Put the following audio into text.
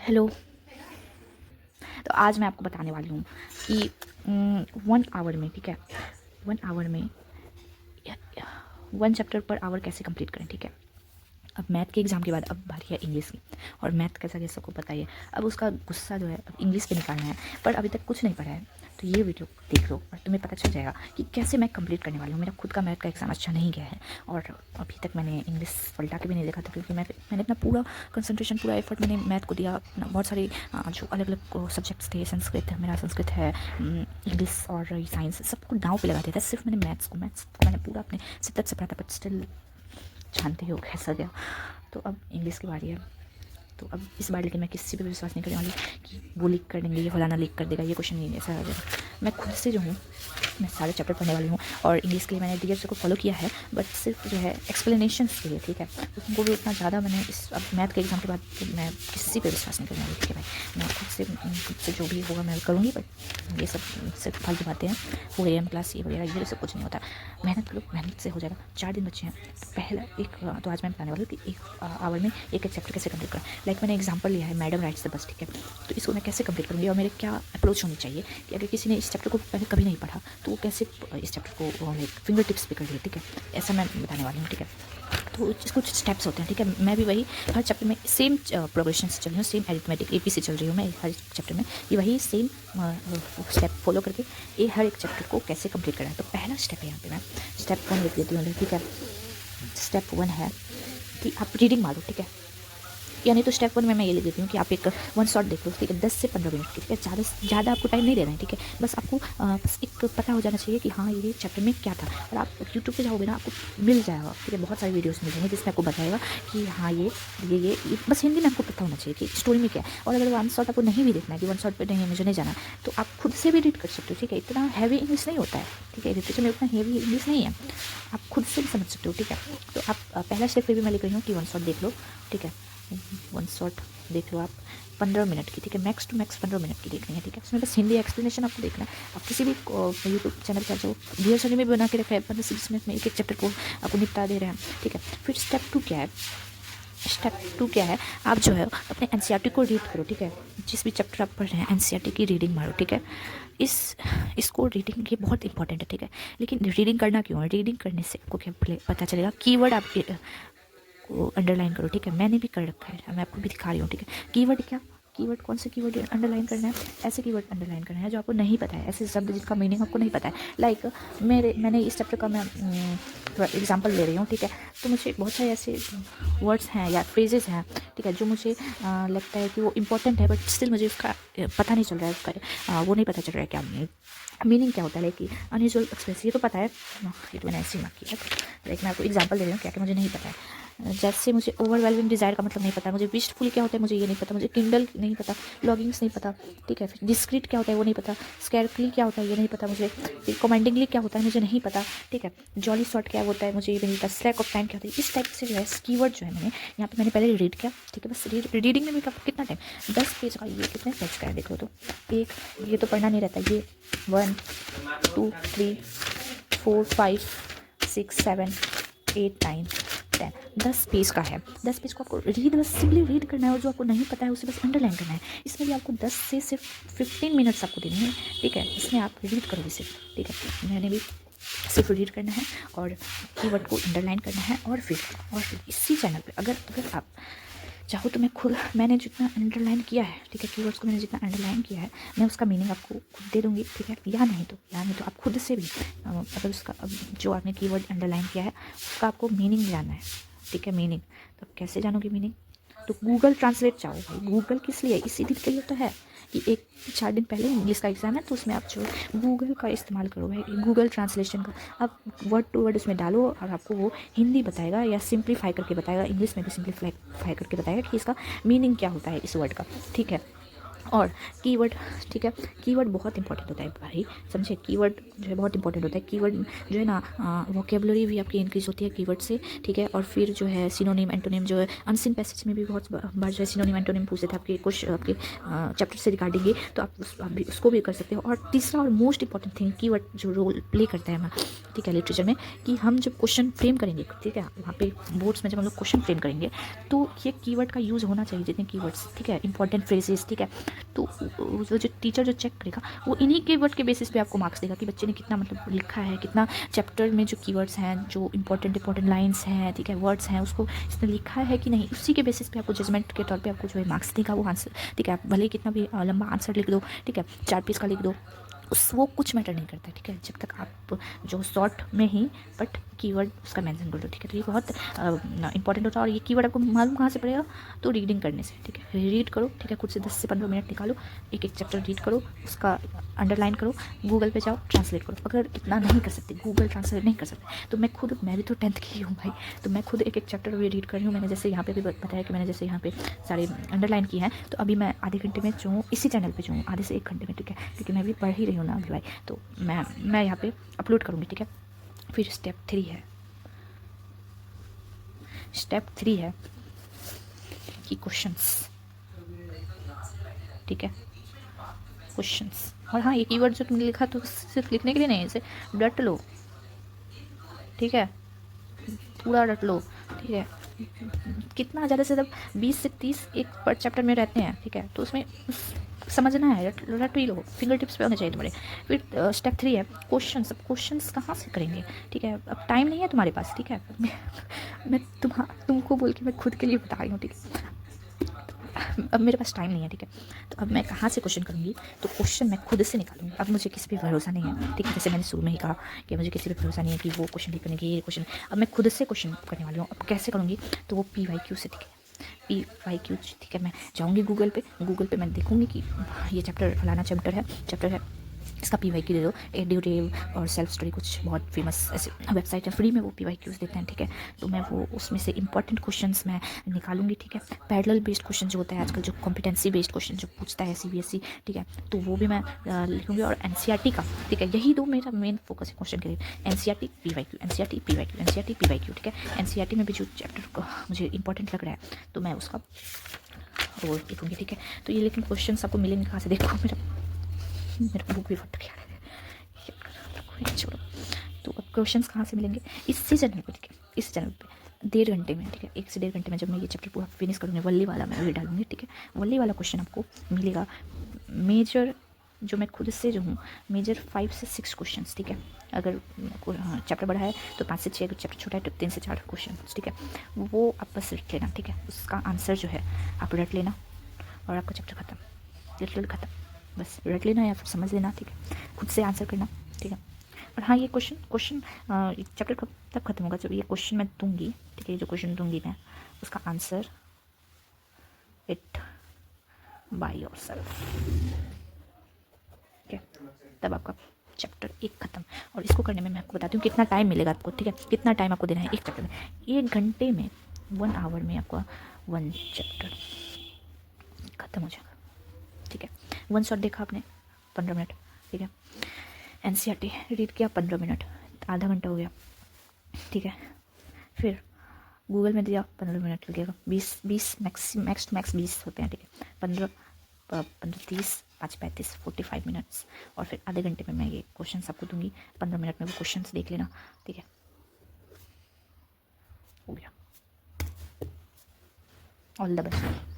Hello. तो आज मैं आपको बताने वाली हूँ कि 1 आवर में, ठीक है, 1 आवर में 1 चैप्टर पर आवर कैसे कंप्लीट करें। ठीक है, अब मैथ के एग्ज़ाम के बाद अब बारी है इंग्लिश की। और मैथ कैसा कैसा सबको पता ही है। अब उसका गुस्सा जो है अब इंग्लिश पे निकालना है, पर अभी तक कुछ नहीं पढ़ा है। तो ये वीडियो देख लो और तुम्हें पता चल जाएगा कि कैसे मैं कंप्लीट करने वाली हूँ। मेरा खुद का मैथ का एग्ज़ाम अच्छा नहीं गया है और अभी तक मैंने इंग्लिश पलटा के भी नहीं देखा था, क्योंकि मैंने अपना पूरा कंसंट्रेशन, पूरा एफर्ट मैंने मैथ को दिया। अपना बहुत सारे जो अलग अलग सब्जेक्ट्स थे, संस्कृत है, मेरा संस्कृत है, इंग्लिश और साइंस, सबको दांव पे लगा दिया था। सिर्फ मैंने मैथ्स को मैंने पूरा अपने शिद्दत से पढ़ा था, बट स्टिल जानते हो कैसा गया। तो अब इंग्लिश की बारी है। तो अब इस बार लेकिन मैं किसी पे भी विश्वास नहीं करने वाली कि वो लीक कर देंगे, ये फलाना लीक कर देगा, ये क्वेश्चन नहीं ऐसा आ जाएगा। मैं खुद से जो हूँ, मैं सारे चैप्टर पढ़ने वाली हूँ। और इंग्लिश के लिए मैंने डीएफ को फॉलो किया है, बट सिर्फ जो है एक्सप्लेनेशंस के लिए, ठीक है। उनको भी उतना ज़्यादा मैंने इस अब मैथ के एग्ज़ाम के बाद तो मैं किसी पे विश्वास नहीं करने वाली, ठीक है भाई। मैं खुद से जो भी होगा मैं करूँगी, बट ये सब सिर्फ फालतू बातें हैं। वो AM क्लास ये वगैरह ये सब कुछ नहीं होता। मेहनत करो, मेहनत से हो जाएगा। 4 दिन बच्चे हैं। तो पहला तो आज मैं बताने वाली हूँ कि 1 आवर में एक चैप्टर कैसे कंप्लीट करें। लाइक मैंने एग्जांपल लिया है मैडम राइट्स द बस, ठीक है। तो इसको मैं कैसे कंप्लीट करूँगी और मेरे क्या अप्रोच होनी चाहिए कि अगर किसी ने इस चैप्टर को पहले कभी नहीं पढ़ा तो वो कैसे इस चैप्टर को लाइक फिंगर टिप्स पे कर ले, ठीक है। ऐसा मैं बताने वाली हूँ, ठीक है। तो कुछ स्टेप्स होते हैं, ठीक है। मैं भी वही हर चैप्टर में सेम प्रोग्रेशन से चल रही हूँ, सेम अरिथमेटिक AP से चल रही हूँ मैं हर चैप्टर में। ये वही सेम स्टेप फॉलो करके ये हर एक चैप्टर को कैसे कंप्लीट करना है। तो पहला स्टेप है, यहाँ पे मैं स्टेप 1 लिख देती हूँ, ठीक है। स्टेप 1 है कि आप रीडिंग मारो, ठीक है। यानी तो स्टेप 1 में मैं ये लिख देती हूँ कि आप एक 1 शॉट देख लो, ठीक है, 10 से 15 मिनट की, ठीक है। ज़्यादा आपको टाइम नहीं देना है, ठीक है। बस आपको बस एक पता हो जाना चाहिए कि हाँ ये चैप्टर में क्या था। और आप यूट्यूब पे जाओगे ना, आपको मिल जाएगा, ठीक है। बहुत सारे वीडियोस मिल जाएंगे जिसमें आपको बताएगा कि हाँ ये बस हिंदी में आपको पता होना चाहिए कि स्टोरी में क्या है। और अगर 1 शॉट आपको नहीं भी देखना है कि 1 शॉट पर नहीं, मुझे नहीं जाना, तो आप खुद से भी रीड कर सकते हो, ठीक है। इतना हैवी इंग्लिश नहीं होता है, ठीक है। लिटरेचर में उतना हैवी इंग्लिश नहीं है, आप खुद से भी समझ सकते हो, ठीक है। तो आप पहला स्टेप फिर भी मैं लिख रही हूँ कि 1 शॉट देख लो, ठीक है। 1 शॉट देख लो आप 15 मिनट की, ठीक है। मैक्स टू मैक्स 15 मिनट की देखनी है, ठीक है। उसमें बस हिंदी एक्सप्लेनेशन आपको देखना है। आप किसी भी यूट्यूब चैनल पर जो वीडियो सर में बना के रखा है, 15-20 मिनट में एक चैप्टर को आपको निपटा दे रहे हैं, ठीक है। फिर स्टेप 2 क्या है, आप जो है अपने NCERT को रीड करो, ठीक है। जिस भी चैप्टर आप पढ़ रहे हैं NCERT की रीडिंग मारो, ठीक है। इसको रीडिंग ये बहुत इंपॉर्टेंट है, ठीक है। लेकिन रीडिंग करना क्यों है? रीडिंग करने से आपको क्या पता चलेगा, कीवर्ड आप को अंडरलाइन करो, ठीक है। मैंने भी कर रखा है, मैं आपको भी दिखा रही हूँ, ठीक है। कीवर्ड क्या, कीवर्ड कौन से कीवर्ड अंडरलाइन करना है? ऐसे कीवर्ड अंडरलाइन करना है जो आपको नहीं पता है, ऐसे शब्द जिसका मीनिंग आपको नहीं पता है। लाइक मैंने इस चैप्टर का मैं थोड़ा एग्जांपल ले रही हूँ, ठीक है। तो मुझे बहुत सारे ऐसे वर्ड्स हैं या फ्रेजेस हैं, ठीक है, जो मुझे लगता है कि वो इंपॉर्टेंट है, बट स्टिल मुझे उसका पता नहीं चल रहा है, उसका वो नहीं पता चल रहा है क्या मीनिंग क्या होता है। लाइक अनयूजुअल एक्सप्रेस ये तो पता है, ये तो मैंने ऐसे ही मार्क किया। लाइक मैं आपको एग्जांपल दे रही हूँ क्या क्या मुझे नहीं पता है। जैसे मुझे ओवरवेलमिंग डिज़ायर का मतलब नहीं पता, मुझे विशफुल क्या होता है मुझे ये नहीं पता, मुझे किंडल नहीं पता, लॉगिंग्स नहीं पता, ठीक है। फिर डिस्क्रीट क्या होता है वो नहीं पता, स्कैरकली क्या होता है ये नहीं पता मुझे, फिर कमांडिंगली क्या होता है मुझे नहीं पता, ठीक है। जॉली शॉट क्या होता है मुझे ये नहीं पता, स्लैक ऑफ टाइम क्या होता है। इस टाइप से जो है कीवर्ड जो है मैंने यहाँ पे मैंने पहले रीड किया, ठीक है। बस रीडिंग में भी कितना टाइम, 10 पेज का, ये कितने पेज का है देखो तो, एक ये तो पढ़ना नहीं रहता, ये 1 2 3 4 5 6 7 8 9 10 10 पेज का है। 10 पेज को आपको बस सिंपली रीड करना है, और जो आपको नहीं पता है उसे बस अंडरलाइन करना है। इसमें भी आपको 10 से सिर्फ 15 मिनट्स आपको देने हैं, ठीक है। इसमें आप रीड करोगे सिर्फ, ठीक है। मैंने भी सिर्फ रीड करना है और कीवर्ड को अंडरलाइन करना है। और फिर इसी चैनल पे अगर आप चाहो तो मैंने जितना अंडरलाइन किया है, ठीक है, कीवर्ड्स को मैंने जितना अंडरलाइन किया है, मैं उसका मीनिंग आपको खुद दे दूँगी, ठीक है। या नहीं तो आप खुद से भी अगर उसका जो आपने कीवर्ड अंडरलाइन किया है उसका आपको मीनिंग जानना है, ठीक है। मीनिंग तो आप कैसे जानोगे मीनिंग? तो गूगल ट्रांसलेट चाहो भाई, गूगल किस लिए, इसीलिए के लिए तो है कि 4 दिन पहले इंग्लिश का एग्ज़ाम है, तो उसमें आप जो गूगल का इस्तेमाल करो भाई, गूगल ट्रांसलेशन का। आप वर्ड टू वर्ड उसमें डालो और आपको वो हिंदी बताएगा या सिंप्लीफाई करके बताएगा, इंग्लिश में भी सिंप्लीफाई करके बताएगा कि इसका मीनिंग क्या होता है इस वर्ड का, ठीक है। और कीवर्ड, ठीक है, कीवर्ड बहुत इंपॉर्टेंट होता है भाई, समझे, कीवर्ड जो है बहुत इंपॉर्टेंट होता है। कीवर्ड जो है ना वोकेबलरी भी आपकी इंक्रीज होती है कीवर्ड से, ठीक है। और फिर जो है सिनोनिम एंटोनिम जो है अनसीन पैसेज में भी बहुत बार जो है सिनोनिम एंटोनिम पूछते थे आपके कुछ आपके चैप्टर से रिगार्डिंग ही, तो आप भी उसको भी कर सकते हो। और तीसरा और मोस्ट इंपॉर्टेंट थिंग कीवर्ड जो रोल प्ले करता है हमारा, ठीक है, लिटरेचर में, कि हम जब क्वेश्चन फ्रेम करेंगे, ठीक है, वहाँ पे बोर्ड्स में जब हम लोग क्वेश्चन फ्रेम करेंगे तो ये कीवर्ड का यूज़ होना चाहिए, जितने कीवर्ड्स, ठीक है, इंपॉर्टेंट फ्रेजेस, ठीक है। तो वो जो टीचर जो चेक करेगा वो इन्हीं कीवर्ड के बेसिस पे आपको मार्क्स देगा कि बच्चे ने कितना मतलब लिखा है, कितना चैप्टर में जो कीवर्ड्स हैं, जो इंपॉर्टेंट लाइंस हैं, ठीक है, वर्ड्स हैं, उसको इसने लिखा है कि नहीं, उसी के बेसिस पे आपको जजमेंट के तौर पे आपको जो है मार्क्स देगा वो आंसर, ठीक है। आप भले ही कितना भी लंबा आंसर लिख दो, ठीक है, 4 पेज का लिख दो, उस वो कुछ मैटर नहीं करता, ठीक है, जब तक आप जो शॉर्ट में ही बट कीवर्ड उसका मेंशन कर दो, ठीक है। तो ये बहुत इंपॉर्टेंट होता है। और ये कीवर्ड आपको मालूम कहाँ से पड़ेगा, तो रीडिंग करने से, ठीक है, रीड करो, ठीक है, खुद से 10 से 15 मिनट निकालो, एक एक चैप्टर रीड करो, उसका अंडरलाइन करो, गूगल पे जाओ, ट्रांसलेट करो। अगर इतना नहीं कर सकते, गूगल ट्रांसलेट नहीं कर सकते, तो मैं भी तो 10th की ही हूँ भाई, तो मैं खुद एक एक चैप्टर भी रीड कर रही हूँ। मैंने जैसे यहाँ पे भी बताया कि मैंने जैसे यहाँ पे सारे अंडरलाइन किए हैं, तो अभी मैं आधे घंटे में जो हूँ इसी चैनल पे जो हूँ आधे से 1 घंटे में, ठीक है, क्योंकि मैं भी पढ़ ही रही हूँ ना अभी भाई, तो मैं यहाँ पे अपलोड करूँगी, ठीक है। फिर स्टेप 3 है कि क्वेश्चंस, ठीक है, क्वेश्चंस। और हाँ, ये कीवर्ड जो तुमने लिखा तो सिर्फ लिखने के लिए नहीं, इसे रट लो, ठीक है, पूरा रट लो, ठीक है। कितना ज़्यादा से ज़्यादा 20 से 30 एक पर चैप्टर में रहते हैं, ठीक है, तो उसमें समझना है, रट ही लो, फिंगर टिप्स पे होने चाहिए तुम्हारे। फिर स्टेप 3 है क्वेश्चंस। अब क्वेश्चंस कहाँ से करेंगे, ठीक है, अब टाइम नहीं है तुम्हारे पास, ठीक है, मैं तुमको बोल के मैं खुद के लिए बता रही हूँ, ठीक है, अब मेरे पास टाइम नहीं है, ठीक है, तो अब मैं कहाँ से क्वेश्चन करूँगी, तो क्वेश्चन मैं खुद से निकालूंगी। अब मुझे किसी पे भरोसा नहीं है, ठीक है, जैसे मैंने शुरू में ही कहा कि मुझे किसी पे भरोसा नहीं है कि वो क्वेश्चन लिख करेंगे, ये क्वेश्चन, अब मैं खुद से क्वेश्चन करने वाली हूँ। अब कैसे करूँगी, तो वो PYQ से, ठीक है, PYQ, ठीक है, मैं जाऊँगी गूगल पे मैं देखूँगी कि ये चैप्टर फलाना चैप्टर है, इसका PYQ दे दो। एड्यूटेव और सेल्फ स्टडी कुछ बहुत फेमस ऐसे वेबसाइट है, फ्री में वो PYQs देते हैं, ठीक है, तो मैं वो उसमें से इंपॉर्टेंट क्वेश्चंस मैं निकालूंगी, ठीक है। पैरेलल बेस्ड क्वेश्चन जो होता है आजकल, जो कॉम्पिटेंसी बेस्ड क्वेश्चन जो पूछता है CBSE, ठीक है, तो वो भी मैं लिखूंगी। और NCERT का, ठीक है, यही दो मेरा मेन फोकस है क्वेश्चन के लिए, NCERT PYQ, ठीक है। NCERT में भी जो चैप्टर मुझे इंपॉर्टेंट लग रहा है तो मैं उसका वो लिखूंगी, ठीक है। तो ये लेकिन क्वेश्चन आपको मिलेंगे कहाँ से, देखो मेरा बुक भी फट गया, छोड़ो। तो अब क्वेश्चंस कहाँ से मिलेंगे, इसी चैनल पे, ठीक है, इस चैनल पे 1.5 घंटे में, ठीक है, 1 से 1.5 घंटे में जब मैं ये चैप्टर पूरा फिनिश करूँगी, वल्ली वाला मैं वही डालूंगी, ठीक है। वल्ली वाला क्वेश्चन आपको मिलेगा मेजर, जो मैं खुद से जो हूँ, मेजर 5 से 6 क्वेश्चन, ठीक है। अगर चैप्टर बड़ा है तो 5 से 6, अगर चैप्टर छोटा है तो 3 से 4 क्वेश्चन, ठीक है, वो आप बस रट लेना, ठीक है, उसका आंसर जो है आप रट लेना और आपका चैप्टर खत्म, लिटरल खत्म, बस रट लेना या फिर समझ लेना, ठीक है, खुद से आंसर करना, ठीक है। और हाँ, ये क्वेश्चन चैप्टर कब तक खत्म होगा, जब ये क्वेश्चन मैं दूंगी, ठीक है, जो क्वेश्चन दूंगी मैं उसका आंसर इट बाय योरसेल्फ, ठीक है, तब आपका चैप्टर 1 खत्म। और इसको करने में मैं आपको बताती हूँ कितना टाइम मिलेगा आपको, ठीक है, कितना टाइम आपको देना है एक चैप्टर में। 1 घंटे में 1 आवर में आपका 1 चैप्टर खत्म हो जाएगा, ठीक है। 1 शॉट देखा आपने 15 मिनट, ठीक है। NCERT रीड किया 15 मिनट, आधा घंटा हो गया, ठीक है। फिर गूगल में दिया 15 मिनट लगेगा, 20 मैक्स 20 होते हैं, ठीक है। 15 30 5 35 45 मिनट्स। और फिर आधे घंटे में मैं ये क्वेश्चन आपको दूंगी, 15 मिनट में वो क्वेश्चन देख लेना, ठीक है, हो गया। All the best.